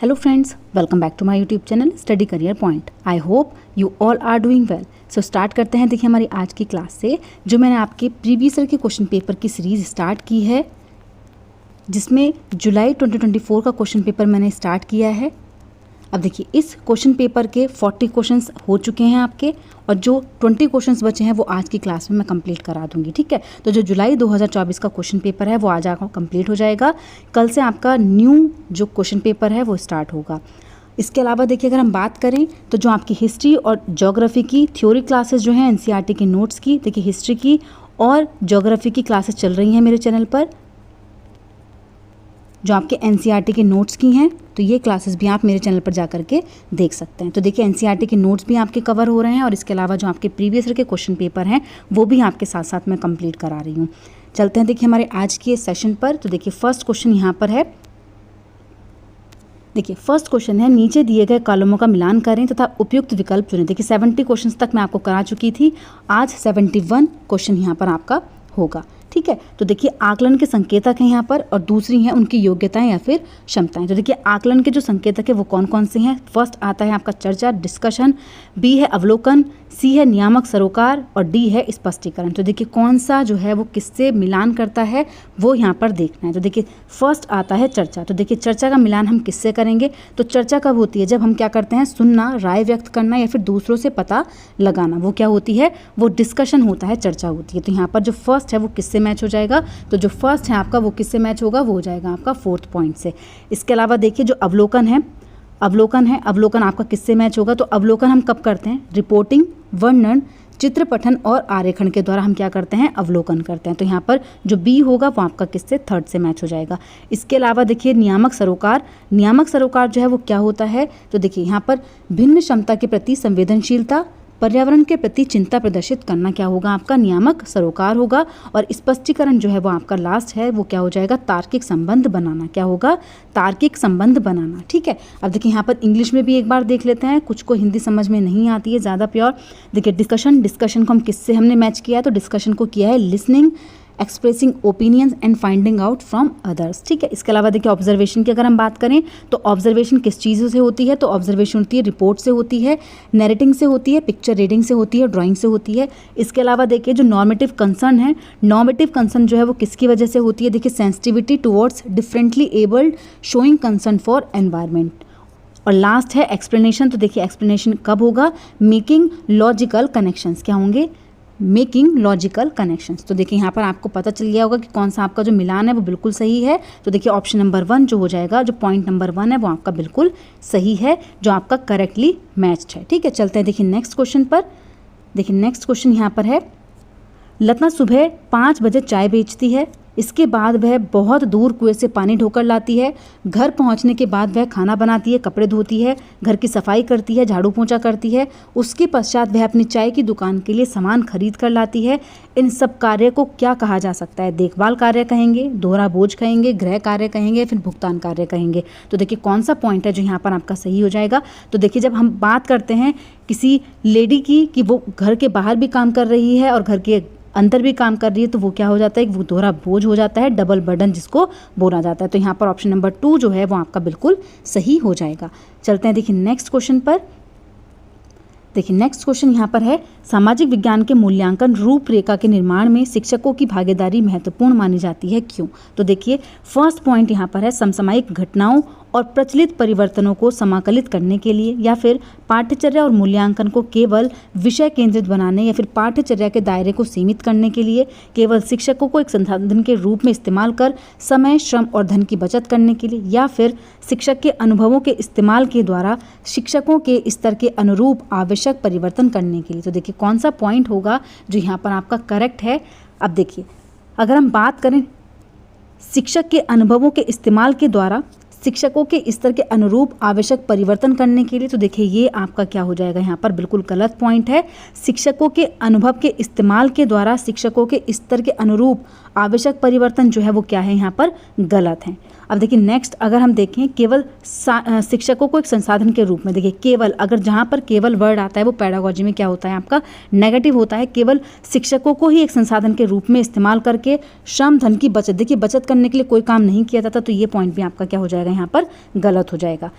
Hello friends, welcome back to my YouTube channel Study Career Point. I hope you all are doing well. So start करते हैं। देखिए हमारी आज की class से जो मैंने आपके प्रीवियस ईयर के क्वेश्चन पेपर की सीरीज़ स्टार्ट की है, जिसमें जुलाई 2024 का क्वेश्चन पेपर मैंने स्टार्ट किया है। अब देखिए इस क्वेश्चन पेपर के 40 क्वेश्चंस हो चुके हैं आपके, और जो 20 क्वेश्चंस बचे हैं वो आज की क्लास में मैं कंप्लीट करा दूंगी। ठीक है, तो जो जुलाई 2024 का क्वेश्चन पेपर है वो आज आपका कंप्लीट हो जाएगा। कल से आपका न्यू जो क्वेश्चन पेपर है वो स्टार्ट होगा। इसके अलावा देखिए अगर हम बात करें तो जो आपकी हिस्ट्री और ज्योग्राफी की थ्योरी क्लासेस जो हैं एनसीईआरटी के नोट्स की, देखिए हिस्ट्री की और ज्योग्राफी की क्लासेस चल रही हैं मेरे चैनल पर, जो आपके एनसीईआरटी के नोट्स की हैं, तो ये क्लासेस भी आप मेरे चैनल पर जा करके देख सकते हैं। तो देखिए एनसीईआरटी के नोट्स भी आपके कवर हो रहे हैं, और इसके अलावा जो आपके प्रीवियस ईयर के क्वेश्चन पेपर हैं वो भी आपके साथ साथ मैं कंप्लीट करा रही हूँ। चलते हैं देखिए हमारे आज के सेशन पर। तो देखिए फर्स्ट क्वेश्चन यहाँ पर है। देखिए फर्स्ट क्वेश्चन है, नीचे दिए गए कॉलमों का मिलान करें तथा उपयुक्त विकल्प चुनें। देखिए 70 क्वेश्चन तक मैं आपको करा चुकी थी, आज 71 क्वेश्चन यहाँ पर आपका होगा। ठीक है, तो देखिए आकलन के संकेतक हैं यहाँ पर, और दूसरी हैं उनकी योग्यताएं या फिर क्षमताएं। तो देखिए आकलन के जो संकेतक है वो कौन कौन से हैं। फर्स्ट आता है आपका चर्चा, डिस्कशन, बी है अवलोकन, सी है नियामक सरोकार, और डी है स्पष्टीकरण। तो देखिए कौन सा जो है वो किससे मिलान करता है वो यहाँ पर देखना है। तो देखिए फर्स्ट आता है चर्चा। तो देखिए चर्चा का मिलान हम किससे करेंगे। तो चर्चा कब होती है, जब हम क्या करते हैं, सुनना, राय व्यक्त करना या फिर दूसरों से पता लगाना, वो क्या होती है, वो डिस्कशन होता है, चर्चा होती है। तो यहाँ पर जो फर्स्ट है वो किससे मैच हो जाएगा, तो जो फर्स्ट है आपका वो किससे मैच होगा, वो हो जाएगा आपका 4th पॉइंट से। इसके अलावा देखिए जो अवलोकन है, अवलोकन आपका किससे मैच होगा। तो अवलोकन हम कब करते हैं, रिपोर्टिंग, वर्णन, चित्र पठन और आरेखन के द्वारा हम क्या करते हैं, अवलोकन करते हैं। तो यहाँ पर जो बी होगा वो आपका किससे, 3rd से मैच हो जाएगा। इसके अलावा देखिए नियामक सरोकार जो है वो क्या होता है। तो देखिए यहाँ पर भिन्न क्षमता के प्रति संवेदनशीलता, पर्यावरण के प्रति चिंता प्रदर्शित करना क्या होगा, आपका नियामक सरोकार होगा। और स्पष्टीकरण जो है वो आपका लास्ट है, वो क्या हो जाएगा, तार्किक संबंध बनाना। क्या होगा, तार्किक संबंध बनाना। ठीक है, अब देखिए यहाँ पर इंग्लिश में भी एक बार देख लेते हैं, कुछ को हिंदी समझ में नहीं आती है ज़्यादा प्योर। देखिए डिस्कशन को हम किससे हमने मैच किया है, तो डिस्कशन को किया है listening, expressing opinions and finding out from others. ठीक है, इसके अलावा देखिए ऑब्जर्वेशन की अगर हम बात करें तो ऑब्जर्वेशन किस चीज़ों से होती है, तो ऑब्जर्वेशन होती है रिपोर्ट से होती है, नैरेटिंग से होती है, पिक्चर रीडिंग से होती है, ड्राइंग से होती है। इसके अलावा देखिए जो नॉर्मेटिव कंसर्न है, नॉर्मेटिव कंसर्न जो है वो किसकी वजह से होती है, देखिए sensitivity towards differently abled showing concern for environment. और लास्ट है एक्सप्लेनेशन। तो देखिए एक्सप्लेनेशन कब होगा, मेकिंग लॉजिकल कनेक्शंस। क्या होंगे, मेकिंग लॉजिकल कनेक्शंस। तो देखिए यहाँ पर आपको पता चल गया होगा कि कौन सा आपका जो मिलान है वो बिल्कुल सही है। तो देखिए ऑप्शन नंबर 1 जो हो जाएगा, जो पॉइंट नंबर 1 है वो आपका बिल्कुल सही है, जो आपका करेक्टली मैच्ड है। ठीक है, चलते हैं देखिए नेक्स्ट क्वेश्चन पर। देखिए नेक्स्ट क्वेश्चन यहाँ पर है, लता सुबह 5 बजे चाय बेचती है, इसके बाद वह बहुत दूर कुएं से पानी ढोकर लाती है, घर पहुंचने के बाद वह खाना बनाती है, कपड़े धोती है, घर की सफाई करती है, झाड़ू पोंछा करती है, उसके पश्चात वह अपनी चाय की दुकान के लिए सामान खरीद कर लाती है। इन सब कार्य को क्या कहा जा सकता है, देखभाल कार्य कहेंगे, दोहरा बोझ कहेंगे, गृह कार्य कहेंगे, फिर भुगतान कार्य कहेंगे। तो देखिए कौन सा पॉइंट है जो यहाँ पर आपका सही हो जाएगा। तो देखिए जब हम बात करते हैं किसी लेडी की कि वो घर के बाहर भी काम कर रही है और घर के अंदर भी काम कर रही है, तो वो क्या हो जाता है, वो दोहरा बोझ हो जाता है, डबल बर्डन जिसको बोला जाता है। तो यहाँ पर ऑप्शन नंबर 2 जो है वो आपका बिल्कुल सही हो जाएगा। चलते हैं देखिए नेक्स्ट क्वेश्चन पर। देखिए नेक्स्ट क्वेश्चन यहाँ पर है, सामाजिक विज्ञान के मूल्यांकन रूपरेखा के निर्माण में शिक्षकों की भागीदारी महत्वपूर्ण मानी जाती है, क्यों। तो देखिए फर्स्ट पॉइंट यहाँ पर है, समसामयिक घटनाओं और प्रचलित परिवर्तनों को समाकलित करने के लिए, या फिर पाठ्यचर्या और मूल्यांकन को केवल विषय केंद्रित बनाने या फिर पाठ्यचर्या के दायरे को सीमित करने के लिए, केवल शिक्षकों को एक संसाधन के रूप में इस्तेमाल कर समय, श्रम और धन की बचत करने के लिए, या फिर शिक्षक के अनुभवों के इस्तेमाल के द्वारा शिक्षकों के स्तर के अनुरूप आवश्यक परिवर्तन करने के लिए। तो देखिए कौन सा पॉइंट होगा जो यहाँ पर आपका करेक्ट है। अब देखिए अगर हम बात करें शिक्षक के अनुभवों के इस्तेमाल के द्वारा शिक्षकों के स्तर के अनुरूप आवश्यक परिवर्तन करने के लिए, तो देखिए ये आपका क्या हो जाएगा, यहाँ पर बिल्कुल गलत पॉइंट है। शिक्षकों के अनुभव के इस्तेमाल के द्वारा शिक्षकों के स्तर के अनुरूप आवश्यक परिवर्तन जो है वो क्या है, यहाँ पर गलत है। अब देखिए नेक्स्ट अगर हम देखें केवल शिक्षकों को एक संसाधन के रूप में, देखिए केवल, अगर जहाँ पर केवल वर्ड आता है वो पेडागोजी में क्या होता है आपका नेगेटिव होता है। केवल शिक्षकों को ही एक संसाधन के रूप में इस्तेमाल करके श्रम धन की बचत, देखिए बचत करने के लिए कोई काम नहीं किया जाता, तो ये पॉइंट भी आपका क्या हो जाएगा यहाँ पर गलत हो जाएगा।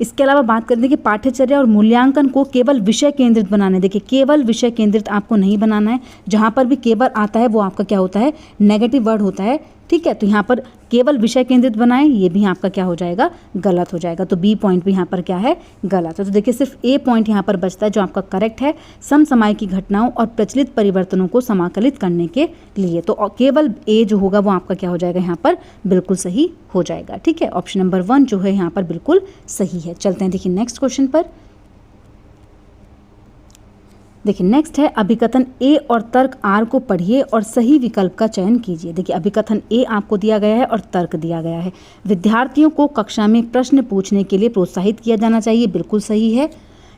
इसके अलावा बात करें देखिए पाठ्यचर्या और मूल्यांकन को केवल विषय केंद्रित बनाना, देखिए केवल विषय केंद्रित आपको नहीं बनाना है, जहाँ पर भी केवल आता है वो आपका क्या होता है नेगेटिव वर्ड होता है, ठीक है। तो यहाँ पर केवल विषय केंद्रित बनाएं, ये भी आपका क्या हो जाएगा गलत हो जाएगा। तो बी पॉइंट भी यहाँ पर क्या है गलत है। तो देखिए सिर्फ ए पॉइंट यहाँ पर बचता है जो आपका करेक्ट है, समसामयिक की घटनाओं और प्रचलित परिवर्तनों को समाकलित करने के लिए। तो केवल ए जो होगा वो आपका क्या हो जाएगा यहाँ पर बिल्कुल सही हो जाएगा, ठीक है। ऑप्शन नंबर 1 जो है यहाँ पर बिल्कुल सही है। चलते हैं देखिए नेक्स्ट क्वेश्चन पर। देखिए नेक्स्ट है अभिकथन ए और तर्क आर को पढ़िए और सही विकल्प का चयन कीजिए। देखिए अभिकथन ए आपको दिया गया है और तर्क दिया गया है। विद्यार्थियों को कक्षा में प्रश्न पूछने के लिए प्रोत्साहित किया जाना चाहिए, बिल्कुल सही है।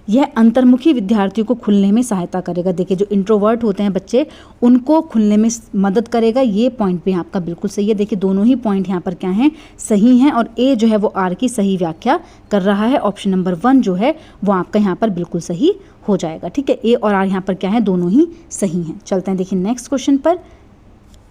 यह अंतर्मुखी विद्यार्थियों को खुलने में सहायता करेगा, देखिए जो इंट्रोवर्ट होते हैं बच्चे उनको खुलने में मदद करेगा, ये पॉइंट भी आपका बिल्कुल सही है। देखिए दोनों ही पॉइंट यहाँ पर क्या हैं सही हैं और ए जो है वो आर की सही व्याख्या कर रहा है। ऑप्शन नंबर 1 जो है वो आपका यहाँ पर बिल्कुल सही हो जाएगा, ठीक है। ए और आर यहाँ पर क्या है दोनों ही सही हैं। चलते हैं देखिए नेक्स्ट क्वेश्चन पर।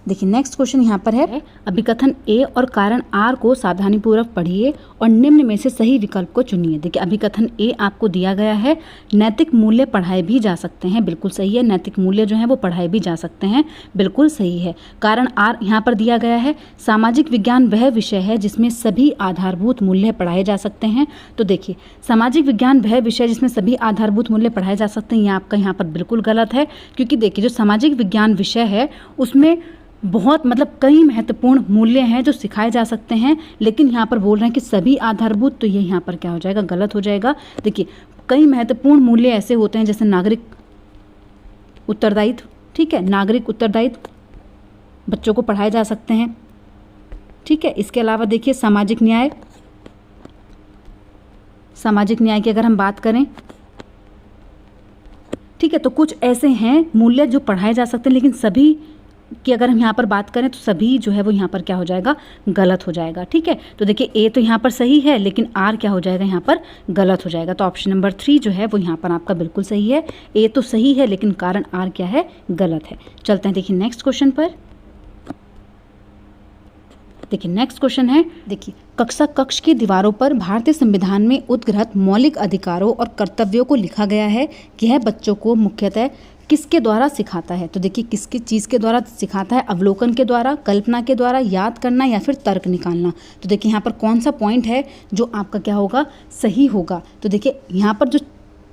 देखिए नेक्स्ट क्वेश्चन यहाँ पर है अभिकथन ए और कारण आर को सावधानीपूर्वक पढ़िए और निम्न में से सही विकल्प को चुनिए। देखिए अभिकथन ए आपको दिया गया है नैतिक मूल्य पढ़ाए भी जा सकते हैं, बिल्कुल सही है। नैतिक मूल्य जो है वो पढ़ाए भी जा सकते हैं, बिल्कुल सही है। कारण आर यहाँ पर दिया गया है सामाजिक विज्ञान वह विषय है जिसमें सभी आधारभूत मूल्य पढ़ाए जा सकते हैं। तो देखिए सामाजिक विज्ञान वह विषय जिसमें सभी आधारभूत मूल्य पढ़ाए जा सकते हैं, ये आपका यहाँ पर बिल्कुल गलत है, क्योंकि देखिए जो सामाजिक विज्ञान विषय है उसमें बहुत कई महत्वपूर्ण मूल्य हैं जो सिखाए जा सकते हैं, लेकिन यहाँ पर बोल रहे हैं कि सभी आधारभूत, तो ये यहाँ पर क्या हो जाएगा गलत हो जाएगा। देखिए कई महत्वपूर्ण मूल्य ऐसे होते हैं जैसे नागरिक उत्तरदायित्व, ठीक है, नागरिक उत्तरदायित्व बच्चों को पढ़ाए जा सकते हैं, ठीक है। इसके अलावा देखिए सामाजिक न्याय, सामाजिक न्याय की अगर हम बात करें, ठीक है, तो कुछ ऐसे हैं मूल्य जो पढ़ाए जा सकते हैं, लेकिन सभी कि अगर हम यहाँ पर बात करें तो सभी जो है वो यहाँ पर क्या हो जाएगा गलत हो जाएगा, ठीक है। तो देखिए ए तो यहाँ पर सही है लेकिन आर क्या हो जाएगा यहाँ पर गलत हो जाएगा। तो ऑप्शन नंबर 3 जो है वो यहाँ पर आपका बिल्कुल सही है। ए तो सही है लेकिन कारण आर क्या है गलत है। चलते हैं देखिए नेक्स्ट क्वेश्चन पर। देखिए नेक्स्ट क्वेश्चन है, देखिए कक्षा कक्ष की दीवारों पर भारतीय संविधान में उद्घृत मौलिक अधिकारों और कर्तव्यों को लिखा गया है कि यह बच्चों को मुख्यतः किसके द्वारा सिखाता है। तो देखिए किसके चीज़ के द्वारा सिखाता है, अवलोकन के द्वारा, कल्पना के द्वारा, याद करना या फिर तर्क निकालना। तो देखिए यहाँ पर कौन सा पॉइंट है जो आपका क्या होगा सही होगा। तो देखिए यहाँ पर जो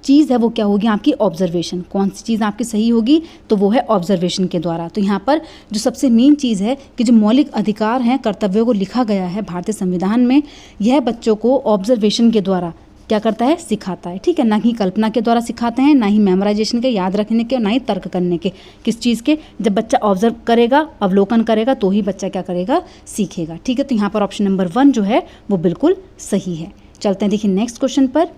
चीज़ है वो क्या होगी आपकी ऑब्जर्वेशन, कौन सी चीज़ आपकी सही होगी तो वो है ऑब्जर्वेशन के द्वारा। तो यहाँ पर जो सबसे मेन चीज़ है कि जो मौलिक अधिकार हैं कर्तव्यों को लिखा गया है भारतीय संविधान में, यह बच्चों को ऑब्जर्वेशन के द्वारा क्या करता है सिखाता है, ठीक है। ना ही कल्पना के द्वारा सिखाते हैं, ना ही मेमोराइजेशन के याद रखने के, और ना ही तर्क करने के। किस चीज़ के, जब बच्चा ऑब्जर्व करेगा अवलोकन करेगा तो ही बच्चा क्या करेगा सीखेगा, ठीक है। तो यहाँ पर ऑप्शन नंबर 1 जो है वो बिल्कुल सही है। चलते हैं देखिए नेक्स्ट क्वेश्चन पर।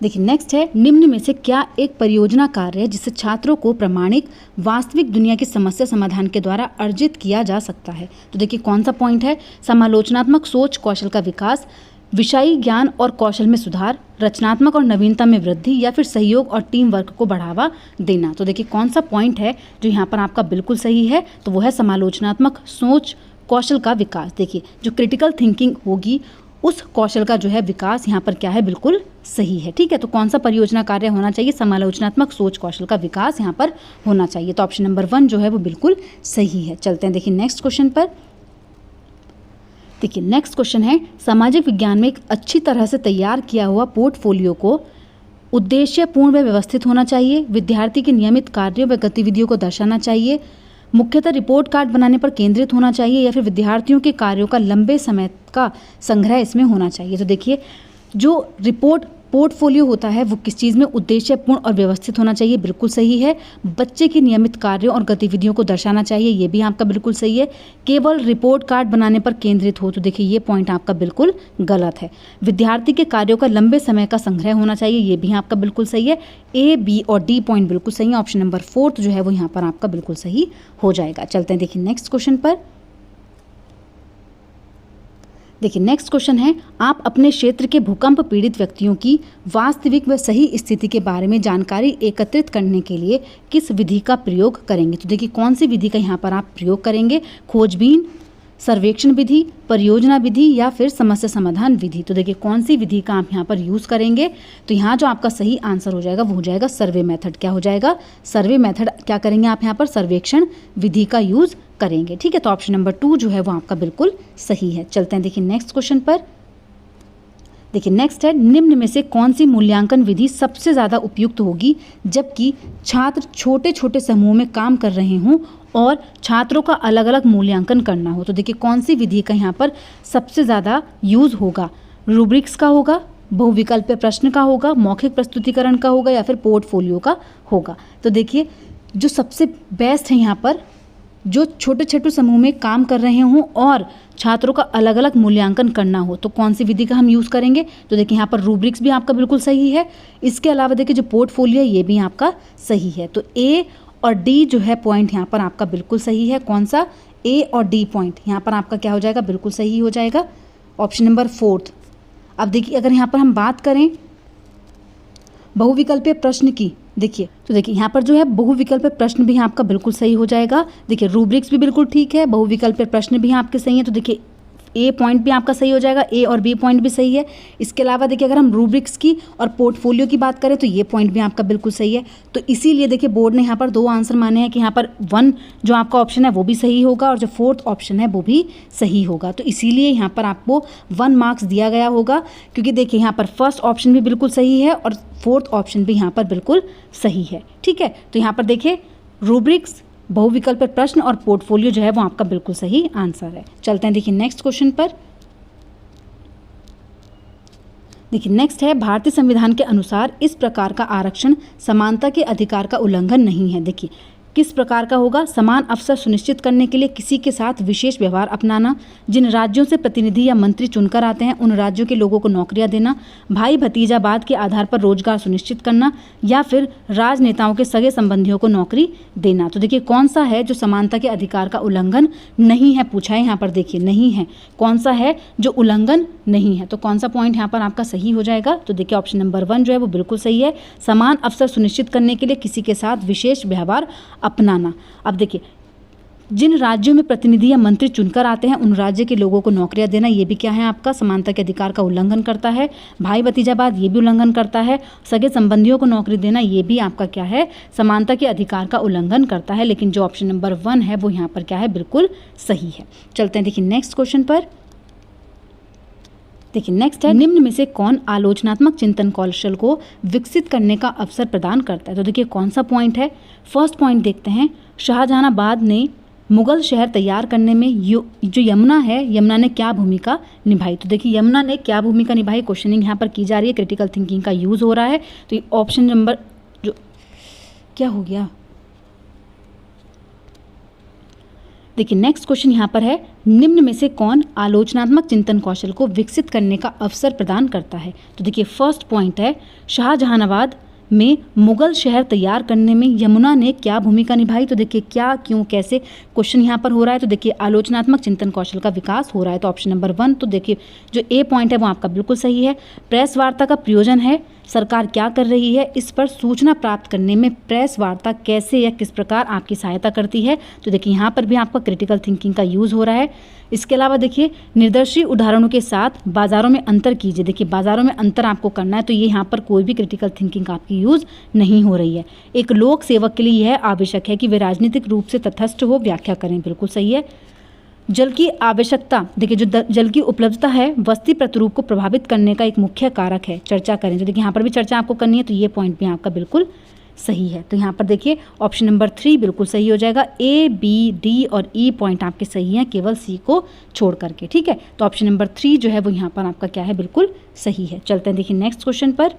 देखिए नेक्स्ट है निम्न में से क्या एक परियोजना कार्य है जिससे छात्रों को प्रामाणिक वास्तविक दुनिया की समस्या समाधान के द्वारा अर्जित किया जा सकता है। तो देखिए कौन सा पॉइंट है, समालोचनात्मक सोच कौशल का विकास, विषयी ज्ञान और कौशल में सुधार, रचनात्मक और नवीनता में वृद्धि, या फिर सहयोग और टीम वर्क को बढ़ावा देना। तो देखिए कौन सा पॉइंट है जो यहाँ पर आपका बिल्कुल सही है, तो वो है समालोचनात्मक सोच कौशल का विकास। देखिए जो क्रिटिकल थिंकिंग होगी उस कौशल का जो है विकास यहाँ पर क्या है बिल्कुल सही है, ठीक है। तो कौन सा परियोजना कार्य होना चाहिए, समालोचनात्मक सोच कौशल का विकास यहाँ पर होना चाहिए। तो ऑप्शन नंबर 1 जो है वो बिल्कुल सही है। चलते हैं देखिए नेक्स्ट क्वेश्चन पर। देखिए नेक्स्ट क्वेश्चन है सामाजिक विज्ञान में एक अच्छी तरह से तैयार किया हुआ पोर्टफोलियो को उद्देश्यपूर्ण व व्यवस्थित होना चाहिए, विद्यार्थी के नियमित कार्यों व गतिविधियों को दर्शाना चाहिए, मुख्यतः रिपोर्ट कार्ड बनाने पर केंद्रित होना चाहिए, या फिर विद्यार्थियों के कार्यों का लंबे समय का संग्रह इसमें होना चाहिए। तो देखिए जो पोर्टफोलियो होता है वो किस चीज़ में उद्देश्यपूर्ण और व्यवस्थित होना चाहिए, बिल्कुल सही है। बच्चे की नियमित कार्यों और गतिविधियों को दर्शाना चाहिए, ये भी आपका बिल्कुल सही है। केवल रिपोर्ट कार्ड बनाने पर केंद्रित हो, तो देखिए ये पॉइंट आपका बिल्कुल गलत है। विद्यार्थी के कार्यों का लंबे समय का संग्रह होना चाहिए, ये भी आपका बिल्कुल सही है। ए, बी और डी पॉइंट बिल्कुल सही है। ऑप्शन नंबर 4 जो है वो यहाँ पर आपका बिल्कुल सही हो जाएगा। चलते हैं देखिए नेक्स्ट क्वेश्चन पर। देखिए नेक्स्ट क्वेश्चन है, आप अपने क्षेत्र के भूकंप पीड़ित व्यक्तियों की वास्तविक व सही स्थिति के बारे में जानकारी एकत्रित करने के लिए किस विधि का प्रयोग करेंगे। तो देखिए कौन सी विधि का यहाँ पर आप प्रयोग करेंगे, खोजबीन, सर्वेक्षण विधि, परियोजना विधि या फिर समस्या समाधान विधि। तो देखिए कौन सी विधि का आप यहाँ पर यूज़ करेंगे। तो यहाँ जो आपका सही आंसर हो जाएगा वो हो जाएगा सर्वे मेथड। क्या हो जाएगा, सर्वे मेथड। क्या करेंगे आप यहाँ पर, सर्वेक्षण विधि का यूज़ करेंगे। ठीक है, तो ऑप्शन नंबर 2 जो है वो आपका बिल्कुल सही है। चलते हैं देखिए नेक्स्ट क्वेश्चन पर। देखिए नेक्स्ट है, निम्न में से कौन सी मूल्यांकन विधि सबसे ज़्यादा उपयुक्त होगी जबकि छात्र छोटे छोटे समूह में काम कर रहे हों और छात्रों का अलग अलग मूल्यांकन करना हो। तो देखिए कौन सी विधि का यहाँ पर सबसे ज़्यादा यूज़ होगा, रूब्रिक्स का होगा, बहुविकल्पीय प्रश्न का होगा, मौखिक प्रस्तुतिकरण का होगा या फिर पोर्टफोलियो का होगा। तो देखिए जो सबसे बेस्ट है यहाँ पर, जो छोटे छोटे समूह में काम कर रहे हों और छात्रों का अलग अलग मूल्यांकन करना हो, तो कौन सी विधि का हम यूज़ करेंगे। तो देखिए यहाँ पर रूब्रिक्स भी आपका बिल्कुल सही है। इसके अलावा देखिए जो पोर्टफोलियो है ये भी आपका सही है। तो ए और डी जो है पॉइंट यहाँ पर आपका बिल्कुल सही है। कौन सा, ए और डी पॉइंट यहाँ पर आपका क्या हो जाएगा, बिल्कुल सही हो जाएगा, ऑप्शन नंबर 4। अब देखिए अगर यहाँ पर हम बात करें बहुविकल्पीय प्रश्न की, देखिए तो देखिए यहाँ पर जो है बहुविकल्पीय प्रश्न भी आपका बिल्कुल सही हो जाएगा। देखिए रूब्रिक्स भी बिल्कुल ठीक है, बहुविकल्पीय प्रश्न भी आपके सही है। तो देखिए ए पॉइंट भी आपका सही हो जाएगा, ए और बी पॉइंट भी सही है। इसके अलावा देखिए अगर हम रूब्रिक्स की और पोर्टफोलियो की बात करें तो ये पॉइंट भी आपका बिल्कुल सही है। तो इसीलिए देखिए बोर्ड ने यहाँ पर 2 आंसर माने हैं कि यहाँ पर 1 जो आपका ऑप्शन है वो भी सही होगा और जो 4th ऑप्शन है वो भी सही होगा। तो इसीलिए यहाँ पर आपको 1 मार्क्स दिया गया होगा, क्योंकि देखिए यहाँ पर फर्स्ट ऑप्शन भी बिल्कुल सही है और 4th ऑप्शन भी यहाँ पर बिल्कुल सही है। ठीक है, तो यहाँ पर देखिए रूब्रिक्स, बहुविकल्पीय प्रश्न और पोर्टफोलियो जो है वो आपका बिल्कुल सही आंसर है। चलते हैं देखिए नेक्स्ट क्वेश्चन पर। देखिए नेक्स्ट है, भारतीय संविधान के अनुसार इस प्रकार का आरक्षण समानता के अधिकार का उल्लंघन नहीं है। देखिए किस प्रकार का होगा, समान अवसर सुनिश्चित करने के लिए किसी के साथ विशेष व्यवहार अपनाना, जिन राज्यों से प्रतिनिधि या मंत्री चुनकर आते हैं उन राज्यों के लोगों को नौकरियां देना, भाई भतीजावाद के आधार पर रोजगार सुनिश्चित करना या फिर राजनेताओं के सगे संबंधियों को नौकरी देना। तो देखिए कौन सा है जो समानता के अधिकार का उल्लंघन नहीं है, पूछा है यहाँ पर। देखिए नहीं है, कौन सा है जो उल्लंघन नहीं है। तो कौन सा पॉइंट यहाँ पर आपका सही हो जाएगा। तो देखिए ऑप्शन नंबर 1 जो है वो बिल्कुल सही है, समान अवसर सुनिश्चित करने के लिए किसी के साथ विशेष व्यवहार अपनाना। अब देखिए जिन राज्यों में प्रतिनिधि या मंत्री चुनकर आते हैं उन राज्य के लोगों को नौकरियां देना, ये भी क्या है आपका समानता के अधिकार का उल्लंघन करता है। भाई भतीजावाद ये भी उल्लंघन करता है। सगे संबंधियों को नौकरी देना ये भी आपका क्या है, समानता के अधिकार का उल्लंघन करता है। लेकिन जो ऑप्शन नंबर 1 है वो यहाँ पर क्या है, बिल्कुल सही है। चलते हैं देखिए नेक्स्ट क्वेश्चन पर। देखिए नेक्स्ट है, निम्न में से कौन आलोचनात्मक चिंतन कौशल को विकसित करने का अवसर प्रदान करता है। तो देखिए कौन सा पॉइंट है। फर्स्ट पॉइंट देखते हैं, शाहजहानाबाद ने मुगल शहर तैयार करने में जो यमुना है, यमुना ने क्या भूमिका निभाई। तो देखिए यमुना ने क्या भूमिका निभाई, क्वेश्चनिंग यहाँ पर की जा रही है, क्रिटिकल थिंकिंग का यूज़ हो रहा है। तो ये ऑप्शन नंबर जो क्या हो गया, देखिए नेक्स्ट क्वेश्चन यहाँ पर है, निम्न में से कौन आलोचनात्मक चिंतन कौशल को विकसित करने का अवसर प्रदान करता है। तो देखिए फर्स्ट पॉइंट है, शाहजहानाबाद में मुगल शहर तैयार करने में यमुना ने क्या भूमिका निभाई। तो देखिए क्या, क्यों, कैसे क्वेश्चन यहाँ पर हो रहा है। तो देखिए आलोचनात्मक चिंतन कौशल का विकास हो रहा है। तो ऑप्शन नंबर 1, तो देखिए जो ए पॉइंट है वो आपका बिल्कुल सही है। प्रेस वार्ता का प्रयोजन है, सरकार क्या कर रही है इस पर सूचना प्राप्त करने में प्रेस वार्ता कैसे या किस प्रकार आपकी सहायता करती है। तो देखिए यहाँ पर भी आपका क्रिटिकल थिंकिंग का यूज़ हो रहा है। इसके अलावा देखिए निर्दर्शी उदाहरणों के साथ बाज़ारों में अंतर कीजिए। देखिए बाज़ारों में अंतर आपको करना है, तो ये यहाँ पर कोई भी क्रिटिकल थिंकिंग आपकी यूज़ नहीं हो रही है। एक लोक सेवक के लिए यह आवश्यक है कि वे राजनीतिक रूप से तटस्थ हो, व्याख्या करें, बिल्कुल सही है। जल की आवश्यकता, देखिए जो जल की उपलब्धता है वस्ती प्रतिरूप को प्रभावित करने का एक मुख्य कारक है, चर्चा करें। तो देखिए यहाँ पर भी चर्चा आपको करनी है, तो ये पॉइंट भी आपका बिल्कुल सही है। तो यहाँ पर देखिए ऑप्शन नंबर 3 बिल्कुल सही हो जाएगा। ए, बी, डी और ई पॉइंट आपके सही हैं, केवल सी को छोड़ करके। ठीक है, तो ऑप्शन नंबर 3 जो है वो यहाँ पर आपका क्या है, बिल्कुल सही है। चलते हैं देखिए नेक्स्ट क्वेश्चन पर।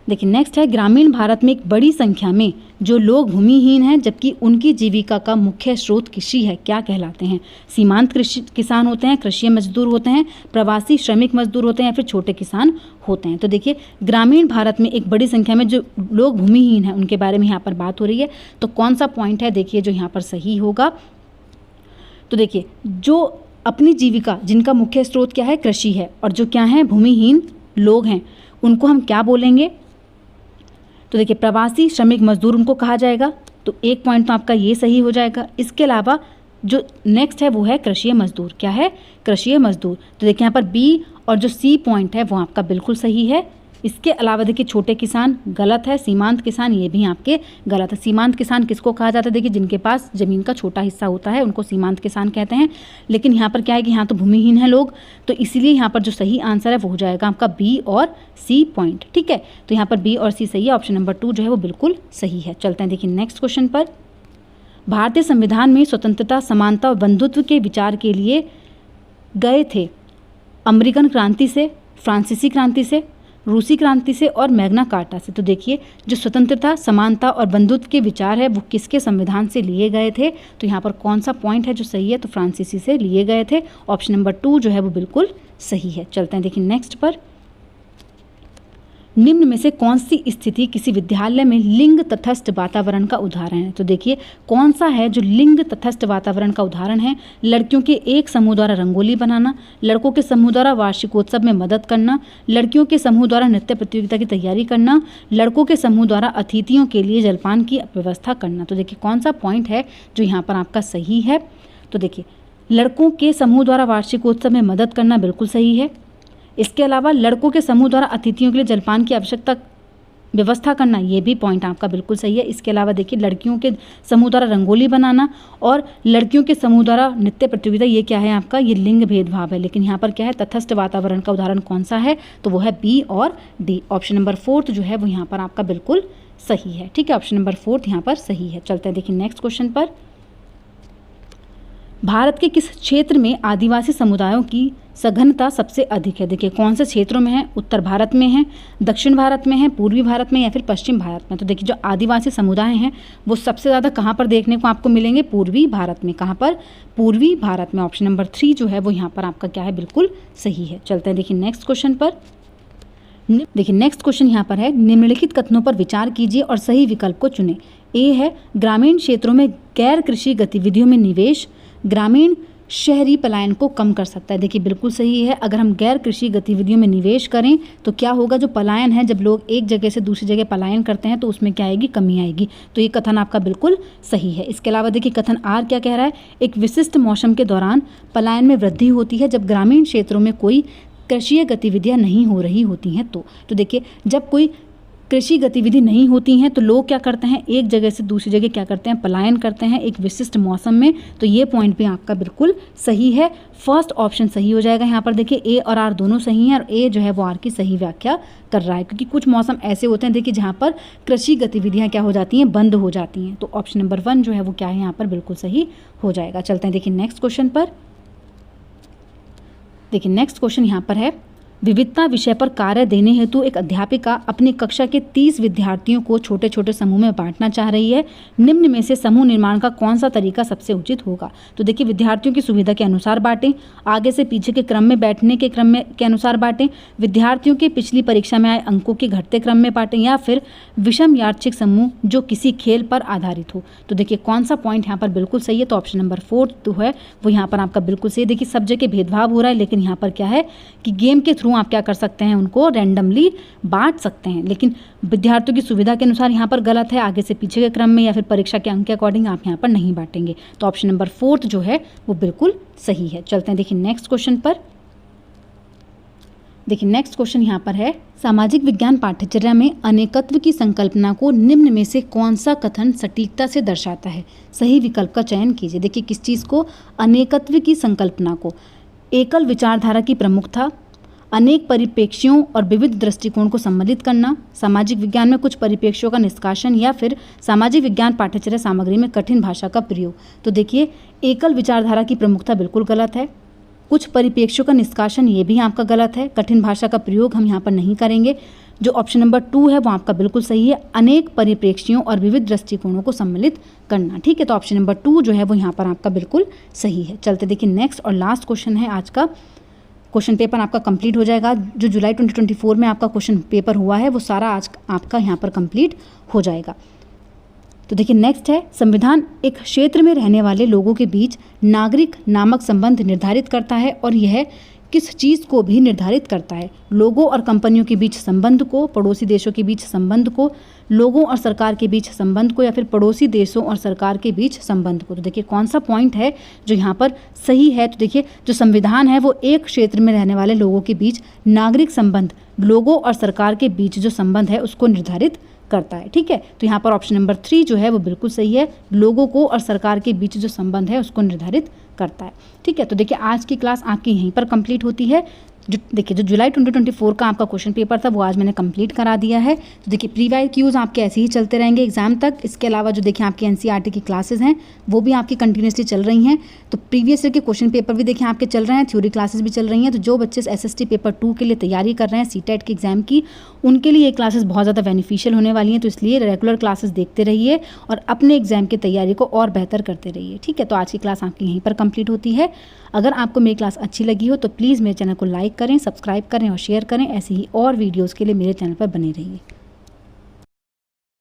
देखिए नेक्स्ट है, ग्रामीण भारत में एक बड़ी संख्या में जो लोग भूमिहीन हैं जबकि उनकी जीविका का मुख्य स्रोत कृषि है, क्या कहलाते हैं। सीमांत कृषि किसान होते हैं, कृषि मजदूर होते हैं, प्रवासी श्रमिक मजदूर होते हैं या फिर छोटे किसान होते हैं। तो देखिए ग्रामीण भारत में एक बड़ी संख्या में जो लोग भूमिहीन हैं उनके बारे में यहाँ पर बात हो रही है। तो कौन सा पॉइंट है देखिए जो यहाँ पर सही होगा। तो देखिए जो अपनी जीविका, जिनका मुख्य स्रोत क्या है, कृषि है, और जो क्या है, भूमिहीन लोग हैं, उनको हम क्या बोलेंगे? तो देखिए प्रवासी श्रमिक मजदूर उनको कहा जाएगा। तो एक पॉइंट तो आपका ये सही हो जाएगा। इसके अलावा जो नेक्स्ट है वो है कृषीय मजदूर। क्या है? कृषीय मजदूर। तो देखिए यहाँ पर बी और जो सी पॉइंट है वो आपका बिल्कुल सही है। इसके अलावा देखिए छोटे किसान गलत है, सीमांत किसान ये भी आपके गलत है। सीमांत किसान किसको कहा जाता है? देखिए जिनके पास ज़मीन का छोटा हिस्सा होता है उनको सीमांत किसान कहते हैं। लेकिन यहाँ पर क्या है कि यहाँ तो भूमिहीन है लोग, तो इसीलिए यहाँ पर जो सही आंसर है वो हो जाएगा आपका बी और सी पॉइंट। ठीक है, तो यहाँ पर बी और सी सही है। ऑप्शन नंबर 2 जो है वो बिल्कुल सही है। चलते हैं देखिए नेक्स्ट क्वेश्चन पर। भारतीय संविधान में स्वतंत्रता, समानता और बंधुत्व के विचार के लिए गए थे अमेरिकन क्रांति से, फ्रांसीसी क्रांति से, रूसी क्रांति से और मैग्ना कार्टा से। तो देखिए जो स्वतंत्रता, समानता और बंधुत्व के विचार है वो किसके संविधान से लिए गए थे? तो यहाँ पर कौन सा पॉइंट है जो सही है? तो फ्रांसीसी से लिए गए थे। ऑप्शन नंबर 2 जो है वो बिल्कुल सही है। चलते हैं देखिए नेक्स्ट पर। निम्न में से कौन सी स्थिति किसी विद्यालय में लिंग तटस्थ वातावरण का उदाहरण है? तो देखिए कौन सा है जो लिंग तटस्थ वातावरण का उदाहरण है? लड़कियों के एक समूह द्वारा रंगोली बनाना, लड़कों के समूह द्वारा वार्षिकोत्सव में मदद करना, लड़कियों के समूह द्वारा नृत्य प्रतियोगिता की तैयारी करना, लड़कों के समूह द्वारा अतिथियों के लिए जलपान की व्यवस्था करना। तो देखिए कौन सा पॉइंट है जो यहाँ पर आपका सही है? तो देखिए लड़कों के समूह द्वारा वार्षिकोत्सव में मदद करना बिल्कुल सही है। इसके अलावा लड़कों के समूह द्वारा अतिथियों के लिए जलपान की आवश्यकता व्यवस्था करना, ये भी पॉइंट आपका बिल्कुल सही है। इसके अलावा देखिए लड़कियों के समूह द्वारा रंगोली बनाना और लड़कियों के समूह द्वारा नृत्य प्रतियोगिता, ये क्या है आपका? ये लिंग भेदभाव है। लेकिन यहाँ पर क्या है? तटस्थ वातावरण का उदाहरण कौन सा है? तो वो है बी और डी। ऑप्शन नंबर 4 जो है वो यहाँ पर आपका बिल्कुल सही है। ठीक है, ऑप्शन नंबर 4 यहाँ पर सही है। चलते हैं देखिए नेक्स्ट क्वेश्चन पर। भारत के किस क्षेत्र में आदिवासी समुदायों की सघनता सबसे अधिक है? देखिए कौन से क्षेत्रों में है? उत्तर भारत में है, दक्षिण भारत में है, पूर्वी भारत में या फिर पश्चिम भारत में? तो देखिए जो आदिवासी समुदाय हैं वो सबसे ज़्यादा कहाँ पर देखने को आपको मिलेंगे? पूर्वी भारत में। कहाँ पर? पूर्वी भारत में। ऑप्शन नंबर 3 जो है वो यहाँ पर आपका क्या है? बिल्कुल सही है। चलते हैं देखिए नेक्स्ट क्वेश्चन पर। देखिए नेक्स्ट क्वेश्चन यहाँ पर है, निम्नलिखित कथनों पर विचार कीजिए और सही विकल्प को चुनें। ए है ग्रामीण क्षेत्रों में गैर कृषि गतिविधियों में निवेश ग्रामीण शहरी पलायन को कम कर सकता है। देखिए बिल्कुल सही है। अगर हम गैर कृषि गतिविधियों में निवेश करें तो क्या होगा? जो पलायन है, जब लोग एक जगह से दूसरी जगह पलायन करते हैं तो उसमें क्या आएगी? कमी आएगी। तो ये कथन आपका बिल्कुल सही है। इसके अलावा देखिए कथन आर क्या कह रहा है? एक विशिष्ट मौसम के दौरान पलायन में वृद्धि होती है जब ग्रामीण क्षेत्रों में कोई कृषि गतिविधियां नहीं हो रही होती हैं। तो देखिए जब कोई कृषि गतिविधि नहीं होती हैं तो लोग क्या करते हैं? एक जगह से दूसरी जगह क्या करते हैं? पलायन करते हैं एक विशिष्ट मौसम में। तो ये पॉइंट भी आपका बिल्कुल सही है। फर्स्ट ऑप्शन सही हो जाएगा। यहाँ पर देखिए ए और आर दोनों सही हैं और ए जो है वो आर की सही व्याख्या कर रहा है, क्योंकि कुछ मौसम ऐसे होते हैं देखिए जहाँ पर कृषि गतिविधियाँ क्या हो जाती हैं? बंद हो जाती हैं। तो ऑप्शन नंबर 1 जो है वो क्या है? यहाँ पर बिल्कुल सही हो जाएगा। चलते हैं देखिए नेक्स्ट क्वेश्चन पर। देखिए नेक्स्ट क्वेश्चन यहाँ पर है, विविधता विषय पर कार्य देने हेतु एक अध्यापिका अपनी कक्षा के 30 विद्यार्थियों को छोटे छोटे समूह में बांटना चाह रही है। निम्न में से समूह निर्माण का कौन सा तरीका सबसे उचित होगा? तो देखिए विद्यार्थियों की सुविधा के अनुसार बांटें, आगे से पीछे के क्रम में बैठने के क्रम में के अनुसार बांटें, विद्यार्थियों के पिछली परीक्षा में आए अंकों के घटते क्रम में बांटें, या फिर विषम यादृच्छिक समूह जो किसी खेल पर आधारित हो। तो देखिए कौन सा पॉइंट यहाँ पर बिल्कुल सही है? तो ऑप्शन नंबर 4 जो है वो यहाँ पर आपका बिल्कुल सही। देखिए सब जगह भेदभाव हो रहा है, लेकिन यहाँ पर क्या है कि गेम के थ्रू आप क्या कर सकते हैं? उनको रैंडमली बांट सकते हैं। लेकिन विद्यार्थियों की सुविधा के अनुसार यहाँ पर गलत है, आगे से पीछे के क्रम में या फिर परीक्षा के अंक के अकॉर्डिंग आप यहाँ पर नहीं बांटेंगे। तो ऑप्शन नंबर 4 जो है वो बिल्कुल सही है। चलते हैं देखिए नेक्स्ट क्वेश्चन पर। देखिए नेक्स्ट क्वेश्चन यहाँ पर है, सामाजिक विज्ञान पाठ्यचर्या में अनेकत्व की संकल्पना को निम्न में से कौन सा कथन सटीकता से दर्शाता है? सही विकल्प का चयन कीजिए। देखिए किस चीज़ को? अनेकत्व की संकल्पना को। एकल विचारधारा की प्रमुखता, अनेक परिप्रेक्ष्यों और विविध दृष्टिकोण को सम्मिलित करना, सामाजिक विज्ञान में कुछ परिप्रेक्ष्यों का निष्कासन, या फिर सामाजिक विज्ञान पाठ्यचर्या सामग्री में कठिन भाषा का प्रयोग। तो देखिए एकल विचारधारा की प्रमुखता बिल्कुल गलत है, कुछ परिप्रेक्ष्यों का निष्कासन ये भी आपका गलत है, कठिन भाषा का प्रयोग हम यहाँ पर नहीं करेंगे। जो ऑप्शन नंबर 2 है वो आपका बिल्कुल सही है, अनेक परिप्रेक्ष्यों और विविध दृष्टिकोणों को सम्मिलित करना। ठीक है, तो ऑप्शन नंबर 2 जो है वो यहाँ पर आपका बिल्कुल सही है। चलते देखिए नेक्स्ट और लास्ट क्वेश्चन है आज का। क्वेश्चन पेपर आपका कंप्लीट हो जाएगा। जो जुलाई 2024 में आपका क्वेश्चन पेपर हुआ है वो सारा आज आपका यहाँ पर कंप्लीट हो जाएगा। तो देखिए नेक्स्ट है, संविधान एक क्षेत्र में रहने वाले लोगों के बीच नागरिक नामक संबंध निर्धारित करता है और यह किस चीज़ को भी निर्धारित करता है? लोगों और कंपनियों के बीच संबंध को, पड़ोसी देशों के बीच संबंध को, लोगों और सरकार के बीच संबंध को, या फिर पड़ोसी देशों और सरकार के बीच संबंध को। तो देखिए कौन सा पॉइंट है जो यहाँ पर सही है? तो देखिए जो संविधान है वो एक क्षेत्र में रहने वाले लोगों के बीच नागरिक संबंध, लोगों और सरकार के बीच जो संबंध है उसको निर्धारित करता है। ठीक है, तो यहाँ पर ऑप्शन नंबर 3 जो है वो बिल्कुल सही है, लोगों को और सरकार के बीच जो संबंध है उसको निर्धारित करता है। ठीक है, तो देखिए आज की क्लास आपकी यहीं पर कंप्लीट होती है। जो जुलाई 2024 का आपका क्वेश्चन पेपर था वो आज मैंने कंप्लीट करा दिया है। तो देखिए प्रीवाइज क्यूज आपके ऐसे ही चलते रहेंगे एग्जाम तक। इसके अलावा जो देखिए आपकी एनसीईआरटी की क्लासेस हैं वो भी आपकी कंटिन्यूसली चल रही हैं। तो प्रीवियस ईयर के क्वेश्चन पेपर भी देखिए आपके चल रहे हैं, थ्योरी क्लासेस भी चल रही हैं। तो जो बच्चे एसएसटी पेपर 2 के लिए तैयारी कर रहे हैं, सीटेट के एग्जाम की, उनके लिए ये क्लासेस बहुत ज़्यादा बेनिफिशियल होने वाली हैं। तो इसलिए रेगुलर क्लासेस देखते रहिए और अपने एग्जाम की तैयारी को और बेहतर करते रहिए। ठीक है, तो आज की क्लास आपकी यहीं पर कंप्लीट होती है। अगर आपको मेरी क्लास अच्छी लगी हो तो प्लीज़ मेरे चैनल को लाइक करें, सब्सक्राइब करें और शेयर करें। ऐसे ही और वीडियोज़ के लिए मेरे चैनल पर बने रहिए।